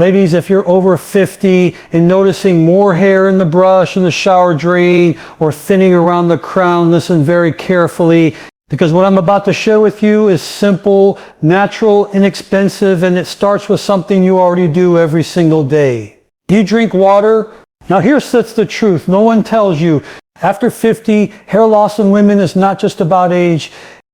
Ladies, if you're over 50 and noticing more hair in the brush, in the shower drain, or thinning around the crown, listen very carefully, because what I'm about to share with you is simple, natural, inexpensive, and it starts with something you already do every single day. Do you drink water? Now here sits the truth. No one tells you. After 50, hair loss in women is not just about age.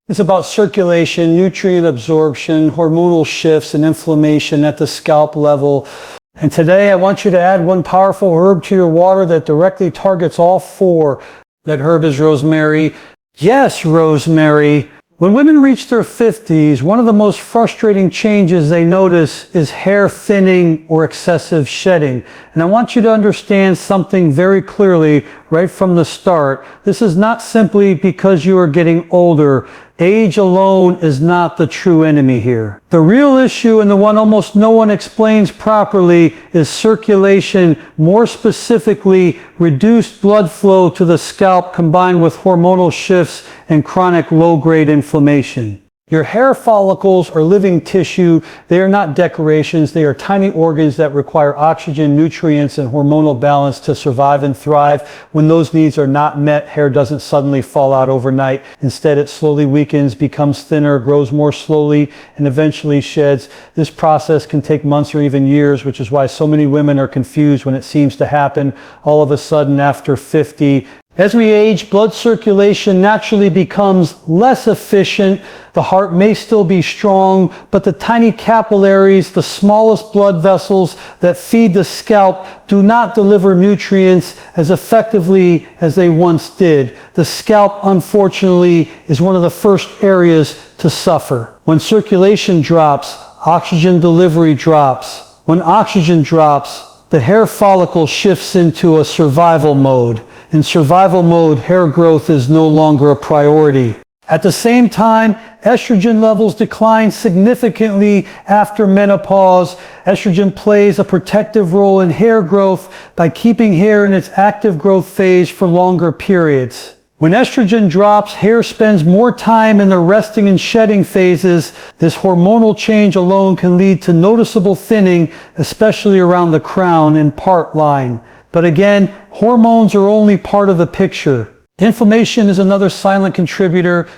It's about circulation, nutrient absorption, hormonal shifts, and inflammation at the scalp level. And today I want you to add one powerful herb to your water that directly targets all four. That herb is rosemary. Yes, rosemary. When women reach their 50s, one of the most frustrating changes they notice is hair thinning or excessive shedding. And I want you to understand something very clearly right from the start. This is not simply because you are getting older. Age alone is not the true enemy here. The real issue, and the one almost no one explains properly, is circulation, more specifically reduced blood flow to the scalp combined with hormonal shifts and chronic low-grade inflammation. Your hair follicles are living tissue. They are not decorations. They are tiny organs that require oxygen, nutrients, and hormonal balance to survive and thrive. When those needs are not met, hair doesn't suddenly fall out overnight. Instead, it slowly weakens, becomes thinner, grows more slowly, and eventually sheds. This process can take months or even years, which is why so many women are confused when it seems to happen all of a sudden after 50. As we age, blood circulation naturally becomes less efficient. The heart may still be strong, but the tiny capillaries, the smallest blood vessels that feed the scalp, do not deliver nutrients as effectively as they once did. The scalp, unfortunately, is one of the first areas to suffer. When circulation drops, oxygen delivery drops. When oxygen drops, the hair follicle shifts into a survival mode. In survival mode, hair growth is no longer a priority. At the same time, estrogen levels decline significantly after menopause. Estrogen plays a protective role in hair growth by keeping hair in its active growth phase for longer periods. When estrogen drops, hair spends more time in the resting and shedding phases. This hormonal change alone can lead to noticeable thinning, especially around the crown and part line. But again, hormones are only part of the picture. Inflammation is another silent contributor.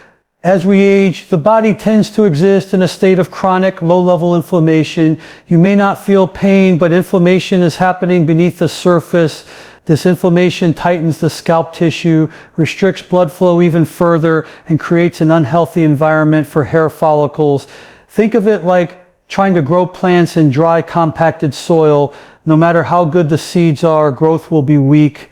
As we age, the body tends to exist in a state of chronic, low-level inflammation. You may not feel pain, but inflammation is happening beneath the surface. This inflammation tightens the scalp tissue, restricts blood flow even further, and creates an unhealthy environment for hair follicles. Think of it like trying to grow plants in dry, compacted soil. No matter how good the seeds are, growth will be weak.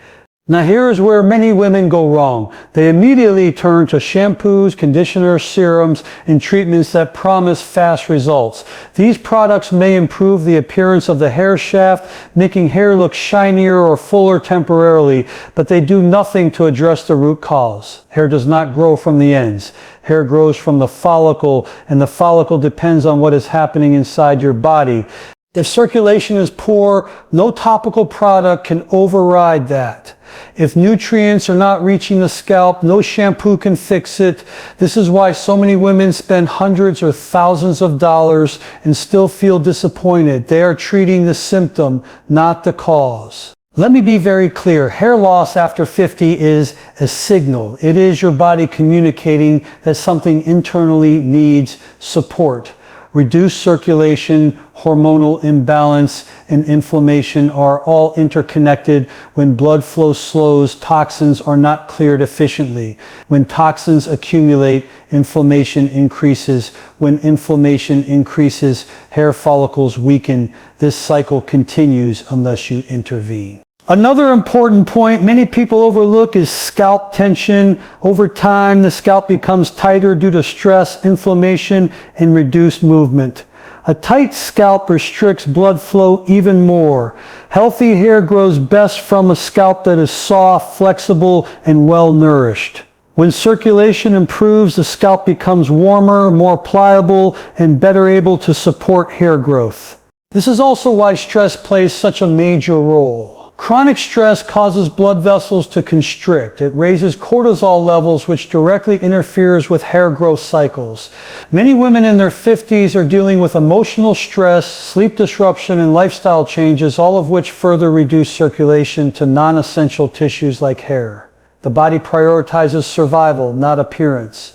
Now here is where many women go wrong. They immediately turn to shampoos, conditioners, serums, and treatments that promise fast results. These products may improve the appearance of the hair shaft, making hair look shinier or fuller temporarily, but they do nothing to address the root cause. Hair does not grow from the ends. Hair grows from the follicle, and the follicle depends on what is happening inside your body. If circulation is poor, no topical product can override that. If nutrients are not reaching the scalp, no shampoo can fix it. This is why so many women spend hundreds or thousands of dollars and still feel disappointed. They are treating the symptom, not the cause. Let me be very clear. Hair loss after 50 is a signal. It is your body communicating that something internally needs support. Reduced circulation, hormonal imbalance, and inflammation are all interconnected. When blood flow slows, toxins are not cleared efficiently. When toxins accumulate, inflammation increases. When inflammation increases, hair follicles weaken. This cycle continues unless you intervene. Another important point many people overlook is scalp tension. Over time, the scalp becomes tighter due to stress, inflammation, and reduced movement. A tight scalp restricts blood flow even more. Healthy hair grows best from a scalp that is soft, flexible, and well-nourished. When circulation improves, the scalp becomes warmer, more pliable, and better able to support hair growth. This is also why stress plays such a major role. Chronic stress causes blood vessels to constrict. It raises cortisol levels, which directly interferes with hair growth cycles. Many women in their 50s are dealing with emotional stress, sleep disruption, and lifestyle changes, all of which further reduce circulation to non-essential tissues like hair. The body prioritizes survival, not appearance.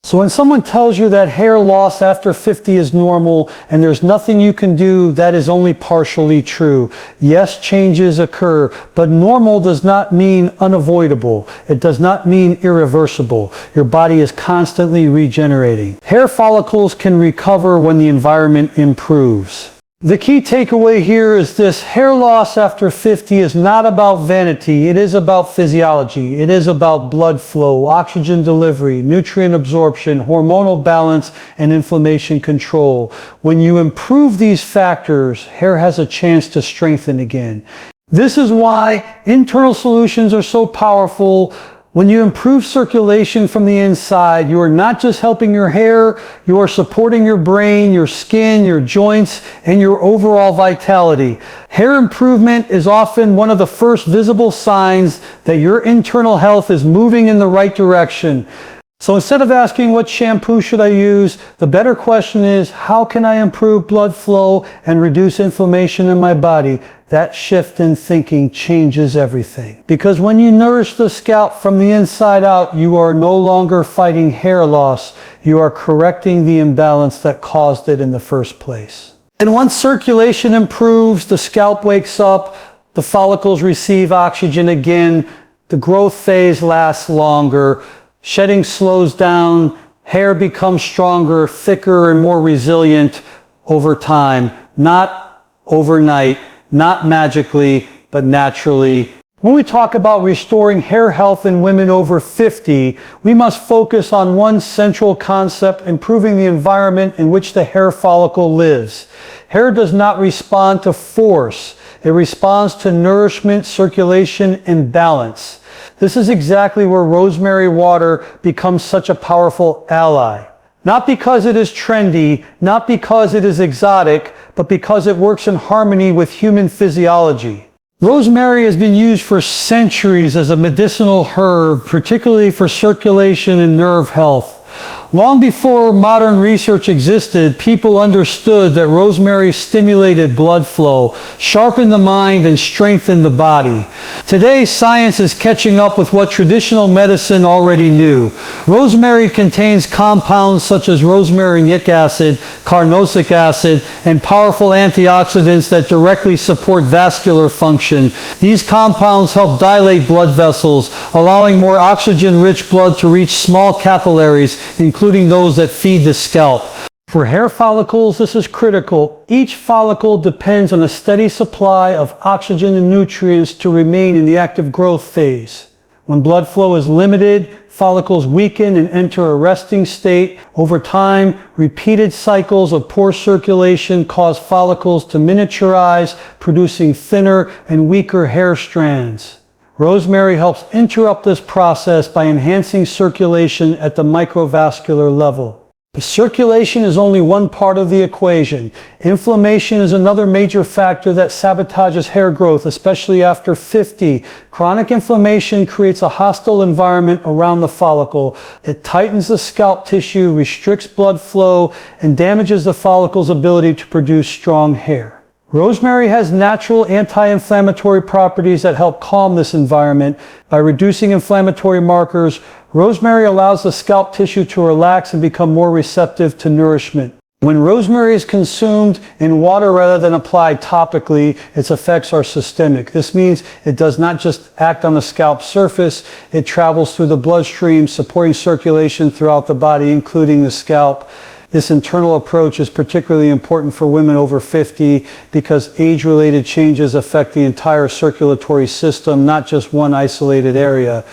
So when someone tells you that hair loss after 50 is normal and there's nothing you can do, that is only partially true. Yes, changes occur, but normal does not mean unavoidable. It does not mean irreversible. Your body is constantly regenerating. Hair follicles can recover when the environment improves. The key takeaway here is this: hair loss after 50 is not about vanity. It is about physiology. It is about blood flow, oxygen delivery, nutrient absorption, hormonal balance, and inflammation control. When you improve these factors, hair has a chance to strengthen again. This is why internal solutions are so powerful. When you improve circulation from the inside, you are not just helping your hair, you are supporting your brain, your skin, your joints, and your overall vitality. Hair improvement is often one of the first visible signs that your internal health is moving in the right direction. So instead of asking what shampoo should I use, the better question is, how can I improve blood flow and reduce inflammation in my body? That shift in thinking changes everything. Because when you nourish the scalp from the inside out, you are no longer fighting hair loss. You are correcting the imbalance that caused it in the first place. And once circulation improves, the scalp wakes up, the follicles receive oxygen again, the growth phase lasts longer, shedding slows down, hair becomes stronger, thicker, and more resilient over time. Not overnight, not magically, but naturally. When we talk about restoring hair health in women over 50, we must focus on one central concept: improving the environment in which the hair follicle lives. Hair does not respond to force. It responds to nourishment, circulation, and balance. This is exactly where rosemary water becomes such a powerful ally. Not because it is trendy, not because it is exotic, but because it works in harmony with human physiology. Rosemary has been used for centuries as a medicinal herb, particularly for circulation and nerve health. Long before modern research existed, people understood that rosemary stimulated blood flow, sharpened the mind, and strengthened the body. Today, science is catching up with what traditional medicine already knew. Rosemary contains compounds such as rosmarinic acid, carnosic acid, and powerful antioxidants that directly support vascular function. These compounds help dilate blood vessels, allowing more oxygen-rich blood to reach small capillaries, including those that feed the scalp. For hair follicles, this is critical. Each follicle depends on a steady supply of oxygen and nutrients to remain in the active growth phase. When blood flow is limited, follicles weaken and enter a resting state. Over time, repeated cycles of poor circulation cause follicles to miniaturize, producing thinner and weaker hair strands. Rosemary helps interrupt this process by enhancing circulation at the microvascular level. But circulation is only one part of the equation. Inflammation is another major factor that sabotages hair growth, especially after 50. Chronic inflammation creates a hostile environment around the follicle. It tightens the scalp tissue, restricts blood flow, and damages the follicle's ability to produce strong hair. Rosemary has natural anti-inflammatory properties that help calm this environment. By reducing inflammatory markers, rosemary allows the scalp tissue to relax and become more receptive to nourishment. When rosemary is consumed in water rather than applied topically, its effects are systemic. This means it does not just act on the scalp surface, it travels through the bloodstream, supporting circulation throughout the body, including the scalp. This internal approach is particularly important for women over 50 because age-related changes affect the entire circulatory system, not just one isolated area.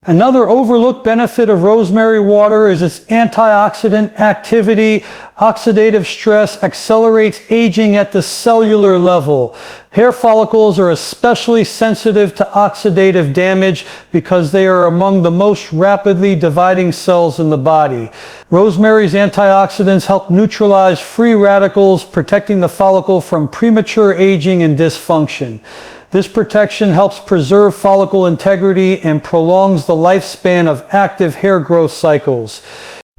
Another overlooked benefit of rosemary water is its antioxidant activity. Oxidative stress accelerates aging at the cellular level. Hair follicles are especially sensitive to oxidative damage because they are among the most rapidly dividing cells in the body. Rosemary's antioxidants help neutralize free radicals, protecting the follicle from premature aging and dysfunction. This protection helps preserve follicle integrity and prolongs the lifespan of active hair growth cycles.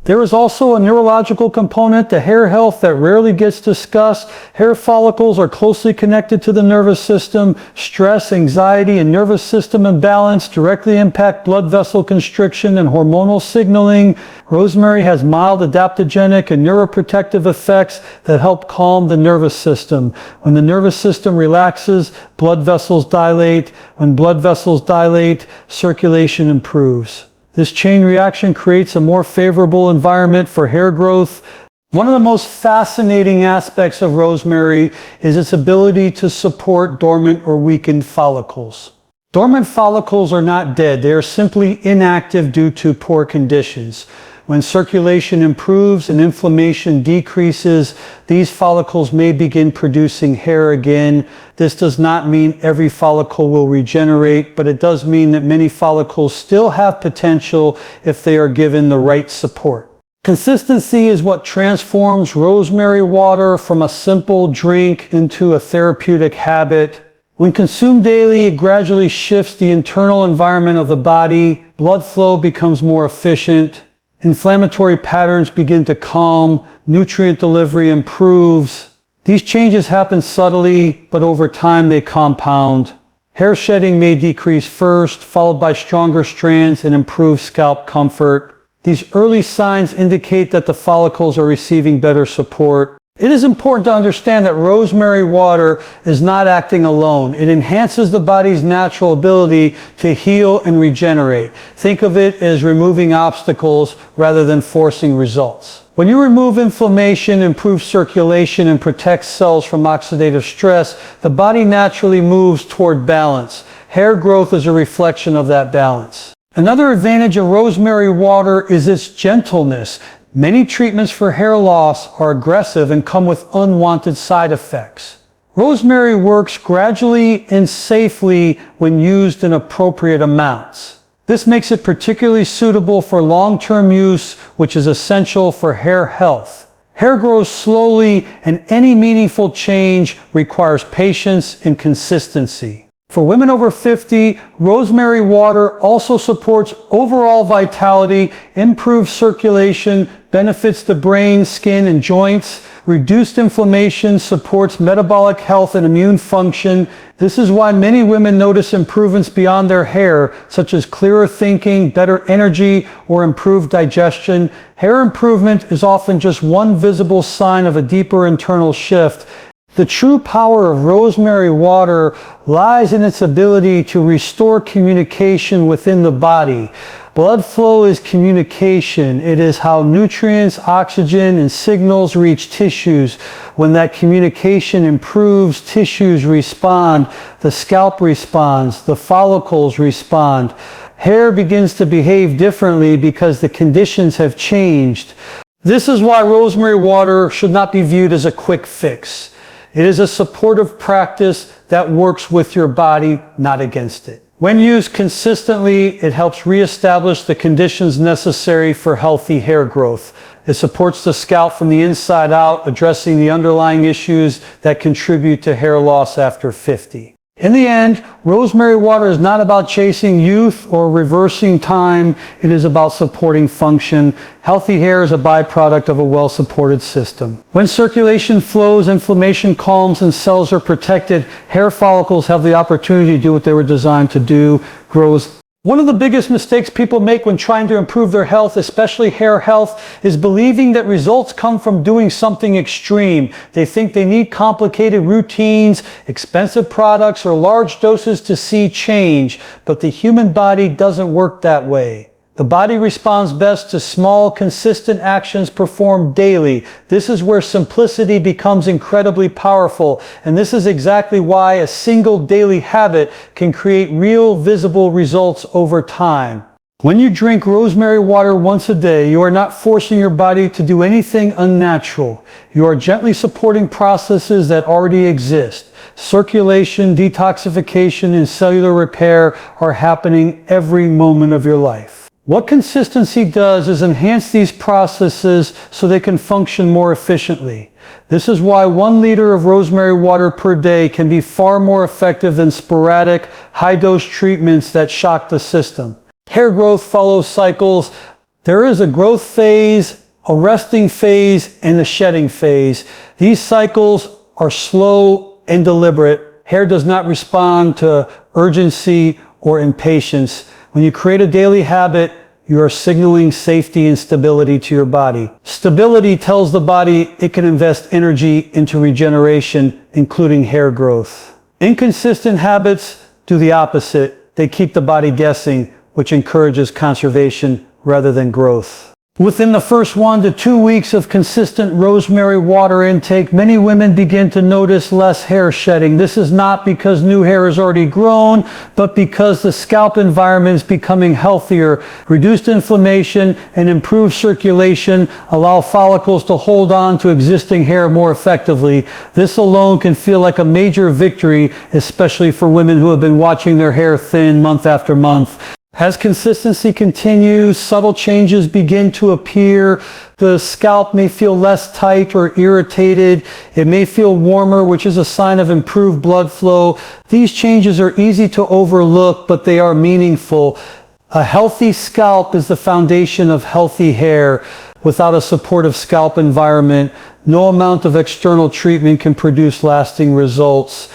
There is also a neurological component to hair health that rarely gets discussed. Hair follicles are closely connected to the nervous system. Stress, anxiety, and nervous system imbalance directly impact blood vessel constriction and hormonal signaling. Rosemary has mild adaptogenic and neuroprotective effects that help calm the nervous system. When the nervous system relaxes, blood vessels dilate. When blood vessels dilate, circulation improves. This chain reaction creates a more favorable environment for hair growth. One of the most fascinating aspects of rosemary is its ability to support dormant or weakened follicles. Dormant follicles are not dead. They are simply inactive due to poor conditions. When circulation improves and inflammation decreases, these follicles may begin producing hair again. This does not mean every follicle will regenerate, but it does mean that many follicles still have potential if they are given the right support. Consistency is what transforms rosemary water from a simple drink into a therapeutic habit. When consumed daily, it gradually shifts the internal environment of the body. Blood flow becomes more efficient. Inflammatory patterns begin to calm, nutrient delivery improves. These changes happen subtly, but over time they compound. Hair shedding may decrease first, followed by stronger strands and improved scalp comfort. These early signs indicate that the follicles are receiving better support. It is important to understand that rosemary water is not acting alone. It enhances the body's natural ability to heal and regenerate. Think of it as removing obstacles rather than forcing results. When you remove inflammation, improve circulation, and protect cells from oxidative stress, the body naturally moves toward balance. Hair growth is a reflection of that balance. Another advantage of rosemary water is its gentleness. Many treatments for hair loss are aggressive and come with unwanted side effects. Rosemary works gradually and safely when used in appropriate amounts. This makes it particularly suitable for long-term use, which is essential for hair health. Hair grows slowly, and any meaningful change requires patience and consistency. For women over 50, rosemary water also supports overall vitality, improves circulation, benefits the brain, skin, and joints. Reduced inflammation supports metabolic health and immune function. This is why many women notice improvements beyond their hair, such as clearer thinking, better energy, or improved digestion. Hair improvement is often just one visible sign of a deeper internal shift. The true power of rosemary water lies in its ability to restore communication within the body. Blood flow is communication. It is how nutrients, oxygen, and signals reach tissues. When that communication improves, tissues respond, the scalp responds, the follicles respond. Hair begins to behave differently because the conditions have changed. This is why rosemary water should not be viewed as a quick fix. It is a supportive practice that works with your body, not against it. When used consistently, it helps reestablish the conditions necessary for healthy hair growth. It supports the scalp from the inside out, addressing the underlying issues that contribute to hair loss after 50. In the end, rosemary water is not about chasing youth or reversing time. It is about supporting function. Healthy hair is a byproduct of a well-supported system. When circulation flows, inflammation calms, and cells are protected, hair follicles have the opportunity to do what they were designed to do, grows. One of the biggest mistakes people make when trying to improve their health, especially hair health, is believing that results come from doing something extreme. They think they need complicated routines, expensive products, or large doses to see change. But the human body doesn't work that way. The body responds best to small, consistent actions performed daily. This is where simplicity becomes incredibly powerful, and this is exactly why a single daily habit can create real, visible results over time. When you drink rosemary water once a day, you are not forcing your body to do anything unnatural. You are gently supporting processes that already exist. Circulation, detoxification, and cellular repair are happening every moment of your life. What consistency does is enhance these processes so they can function more efficiently. This is why 1 liter of rosemary water per day can be far more effective than sporadic, high-dose treatments that shock the system. Hair growth follows cycles. There is a growth phase, a resting phase, and a shedding phase. These cycles are slow and deliberate. Hair does not respond to urgency or impatience. When you create a daily habit, you are signaling safety and stability to your body. Stability tells the body it can invest energy into regeneration, including hair growth. Inconsistent habits do the opposite. They keep the body guessing, which encourages conservation rather than growth. Within the first 1 to 2 weeks of consistent rosemary water intake, many women begin to notice less hair shedding. This is not because new hair is already grown, but because the scalp environment is becoming healthier. Reduced inflammation and improved circulation allow follicles to hold on to existing hair more effectively. This alone can feel like a major victory, especially for women who have been watching their hair thin month after month. As consistency continues, subtle changes begin to appear. The scalp may feel less tight or irritated. It may feel warmer, which is a sign of improved blood flow. These changes are easy to overlook, but they are meaningful. A healthy scalp is the foundation of healthy hair. Without a supportive scalp environment, no amount of external treatment can produce lasting results.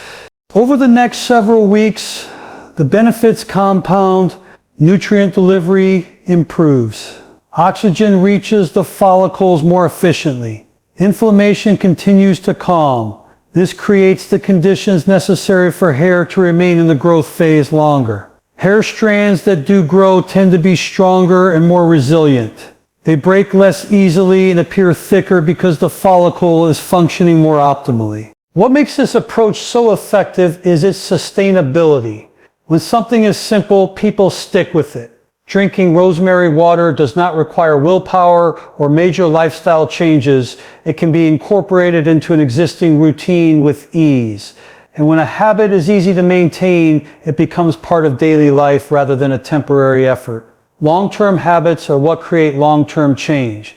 Over the next several weeks, the benefits compound. Nutrient delivery improves. Oxygen reaches the follicles more efficiently. Inflammation continues to calm. This creates the conditions necessary for hair to remain in the growth phase longer. Hair strands that do grow tend to be stronger and more resilient. They break less easily and appear thicker because the follicle is functioning more optimally. What makes this approach so effective is its sustainability. When something is simple, people stick with it. Drinking rosemary water does not require willpower or major lifestyle changes. It can be incorporated into an existing routine with ease. And when a habit is easy to maintain, it becomes part of daily life rather than a temporary effort. Long-term habits are what create long-term change.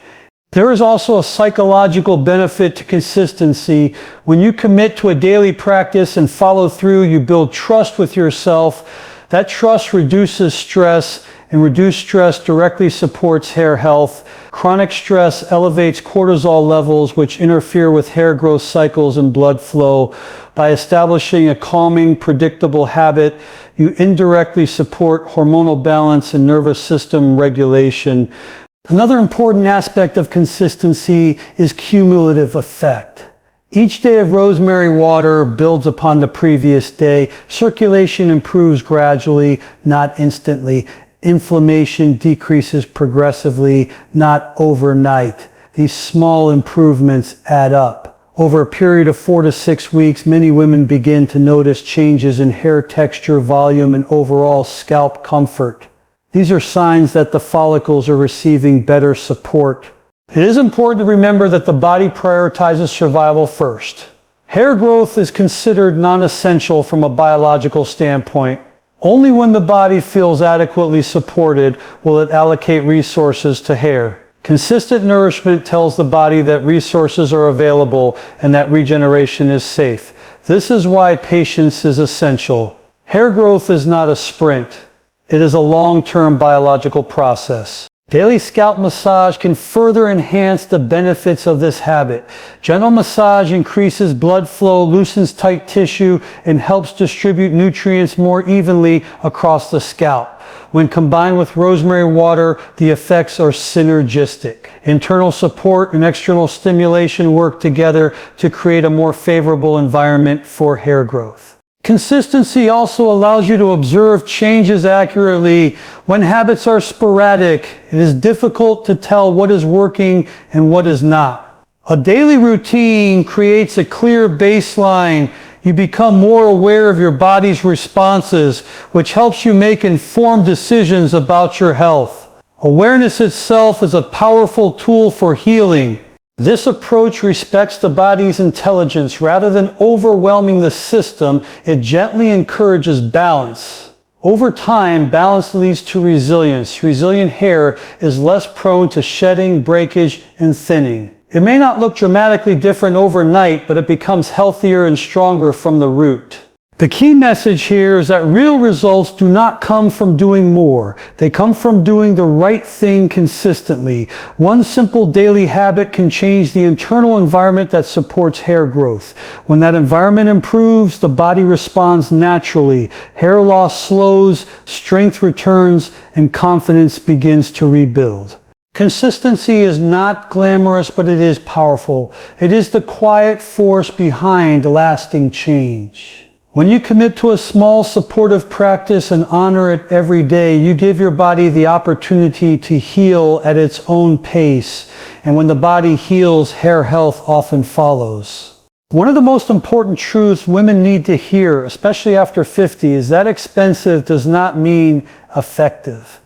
There is also a psychological benefit to consistency. When you commit to a daily practice and follow through, you build trust with yourself. That trust reduces stress, and reduced stress directly supports hair health. Chronic stress elevates cortisol levels, which interfere with hair growth cycles and blood flow. By establishing a calming, predictable habit, you indirectly support hormonal balance and nervous system regulation. Another important aspect of consistency is cumulative effect. Each day of rosemary water builds upon the previous day. Circulation improves gradually, not instantly. Inflammation decreases progressively, not overnight. These small improvements add up. Over a period of 4 to 6 weeks, many women begin to notice changes in hair texture, volume, and overall scalp comfort. These are signs that the follicles are receiving better support. It is important to remember that the body prioritizes survival first. Hair growth is considered non-essential from a biological standpoint. Only when the body feels adequately supported will it allocate resources to hair. Consistent nourishment tells the body that resources are available and that regeneration is safe. This is why patience is essential. Hair growth is not a sprint. It is a long-term biological process. Daily scalp massage can further enhance the benefits of this habit. Gentle massage increases blood flow, loosens tight tissue, and helps distribute nutrients more evenly across the scalp. When combined with rosemary water, the effects are synergistic. Internal support and external stimulation work together to create a more favorable environment for hair growth. Consistency also allows you to observe changes accurately. When habits are sporadic, it is difficult to tell what is working and what is not. A daily routine creates a clear baseline. You become more aware of your body's responses, which helps you make informed decisions about your health. Awareness itself is a powerful tool for healing. This approach respects the body's intelligence. Rather than overwhelming the system, it gently encourages balance. Over time, balance leads to resilience. Resilient hair is less prone to shedding, breakage, and thinning. It may not look dramatically different overnight, but it becomes healthier and stronger from the root. The key message here is that real results do not come from doing more. They come from doing the right thing consistently. One simple daily habit can change the internal environment that supports hair growth. When that environment improves, the body responds naturally. Hair loss slows, strength returns, and confidence begins to rebuild. Consistency is not glamorous, but it is powerful. It is the quiet force behind lasting change. When you commit to a small supportive practice and honor it every day, you give your body the opportunity to heal at its own pace. And when the body heals, hair health often follows. One of the most important truths women need to hear, especially after 50, is that expensive does not mean effective.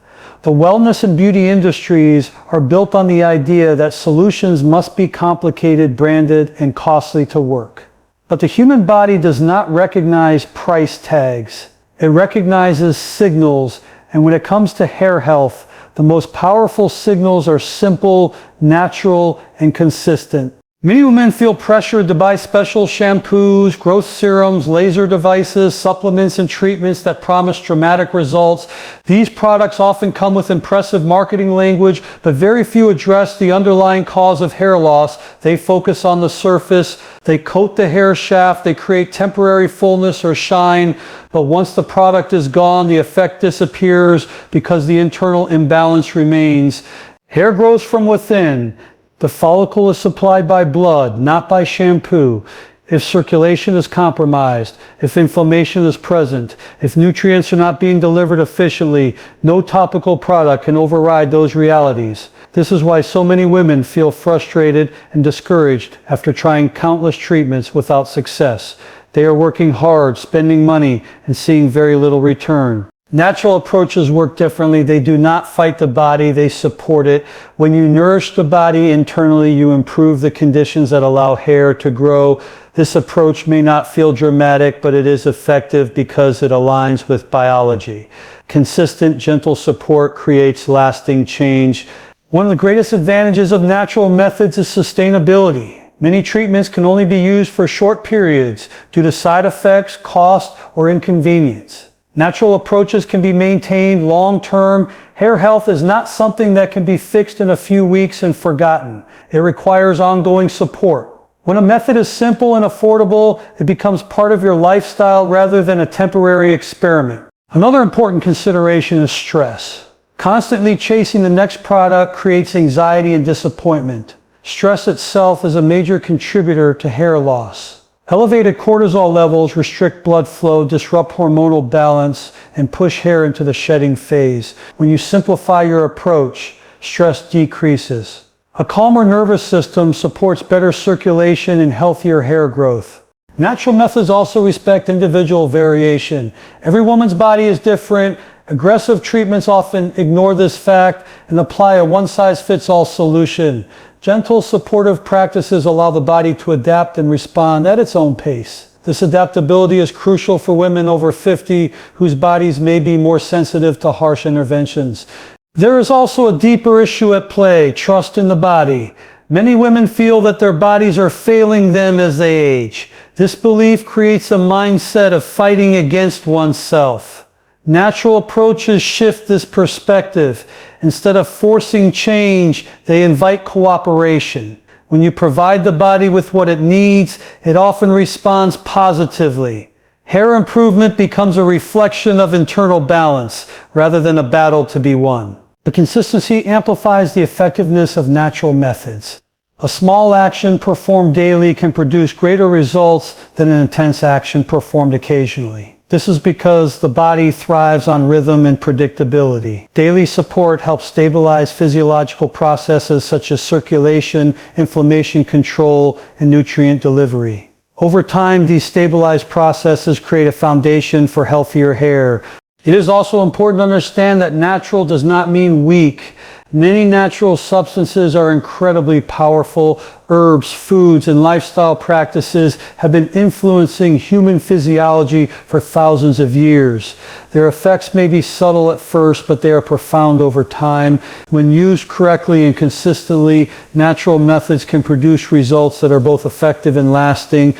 The wellness and beauty industries are built on the idea that solutions must be complicated, branded, and costly to work. But the human body does not recognize price tags. It recognizes signals, and when it comes to hair health, the most powerful signals are simple, natural, and consistent. Many women feel pressured to buy special shampoos, growth serums, laser devices, supplements, and treatments that promise dramatic results. These products often come with impressive marketing language, but very few address the underlying cause of hair loss. They focus on the surface, they coat the hair shaft, they create temporary fullness or shine, but once the product is gone, the effect disappears because the internal imbalance remains. Hair grows from within. The follicle is supplied by blood, not by shampoo. If circulation is compromised, if inflammation is present, if nutrients are not being delivered efficiently, no topical product can override those realities. This is why so many women feel frustrated and discouraged after trying countless treatments without success. They are working hard, spending money, and seeing very little return. Natural approaches work differently. They do not fight the body, they support it. When you nourish the body internally, you improve the conditions that allow hair to grow. This approach may not feel dramatic, but it is effective because it aligns with biology. Consistent, gentle support creates lasting change. One of the greatest advantages of natural methods is sustainability. Many treatments can only be used for short periods due to side effects, cost, or inconvenience. Natural approaches can be maintained long-term. Hair health is not something that can be fixed in a few weeks and forgotten. It requires ongoing support. When a method is simple and affordable, it becomes part of your lifestyle rather than a temporary experiment. Another important consideration is stress. Constantly chasing the next product creates anxiety and disappointment. Stress itself is a major contributor to hair loss. Elevated cortisol levels restrict blood flow, disrupt hormonal balance, and push hair into the shedding phase. When you simplify your approach, stress decreases. A calmer nervous system supports better circulation and healthier hair growth. Natural methods also respect individual variation. Every woman's body is different. Aggressive treatments often ignore this fact and apply a one-size-fits-all solution. Gentle, supportive practices allow the body to adapt and respond at its own pace. This adaptability is crucial for women over 50 whose bodies may be more sensitive to harsh interventions. There is also a deeper issue at play: trust in the body. Many women feel that their bodies are failing them as they age. This belief creates a mindset of fighting against oneself. Natural approaches shift this perspective. Instead of forcing change, they invite cooperation. When you provide the body with what it needs, it often responds positively. Hair improvement becomes a reflection of internal balance rather than a battle to be won. The consistency amplifies the effectiveness of natural methods. A small action performed daily can produce greater results than an intense action performed occasionally. This is because the body thrives on rhythm and predictability. Daily support helps stabilize physiological processes such as circulation, inflammation control, and nutrient delivery. Over time, these stabilized processes create a foundation for healthier hair. It is also important to understand that natural does not mean weak. Many natural substances are incredibly powerful. Herbs, foods, and lifestyle practices have been influencing human physiology for thousands of years. Their effects may be subtle at first, but they are profound over time. When used correctly and consistently, natural methods can produce results that are both effective and lasting.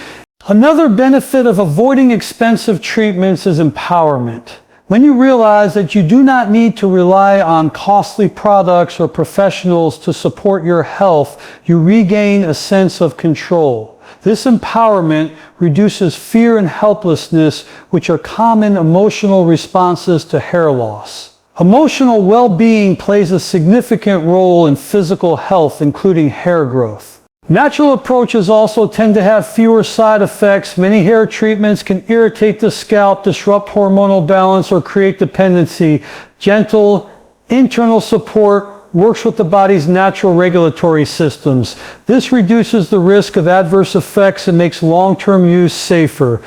Another benefit of avoiding expensive treatments is empowerment. When you realize that you do not need to rely on costly products or professionals to support your health, you regain a sense of control. This empowerment reduces fear and helplessness, which are common emotional responses to hair loss. Emotional well-being plays a significant role in physical health, including hair growth. Natural approaches also tend to have fewer side effects. Many hair treatments can irritate the scalp, disrupt hormonal balance, or create dependency. Gentle, internal support works with the body's natural regulatory systems. This reduces the risk of adverse effects and makes long-term use safer.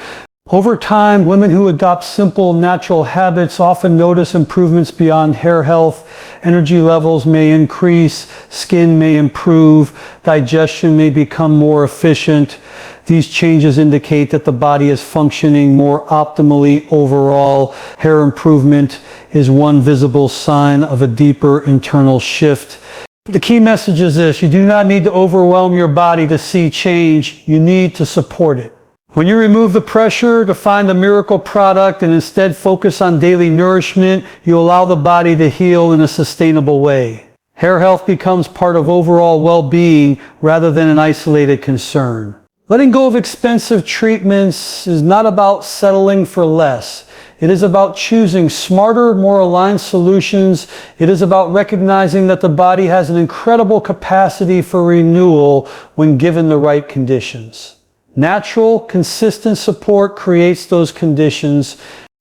Over time, women who adopt simple, natural habits often notice improvements beyond hair health. Energy levels may increase, skin may improve, digestion may become more efficient. These changes indicate that the body is functioning more optimally overall. Hair improvement is one visible sign of a deeper internal shift. The key message is this: you do not need to overwhelm your body to see change. You need to support it. When you remove the pressure to find the miracle product and instead focus on daily nourishment, you allow the body to heal in a sustainable way. Hair health becomes part of overall well-being rather than an isolated concern. Letting go of expensive treatments is not about settling for less. It is about choosing smarter, more aligned solutions. It is about recognizing that the body has an incredible capacity for renewal when given the right conditions. Natural, consistent support creates those conditions.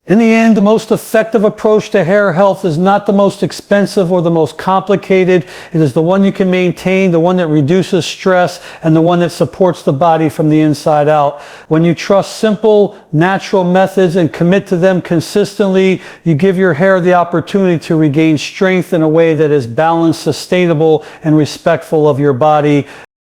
In the end, the most effective approach to hair health is not the most expensive or the most complicated. It is the one you can maintain, the one that reduces stress, and the one that supports the body from the inside out. When you trust simple, natural methods and commit to them consistently, you give your hair the opportunity to regain strength in a way that is balanced, sustainable, and respectful of your body.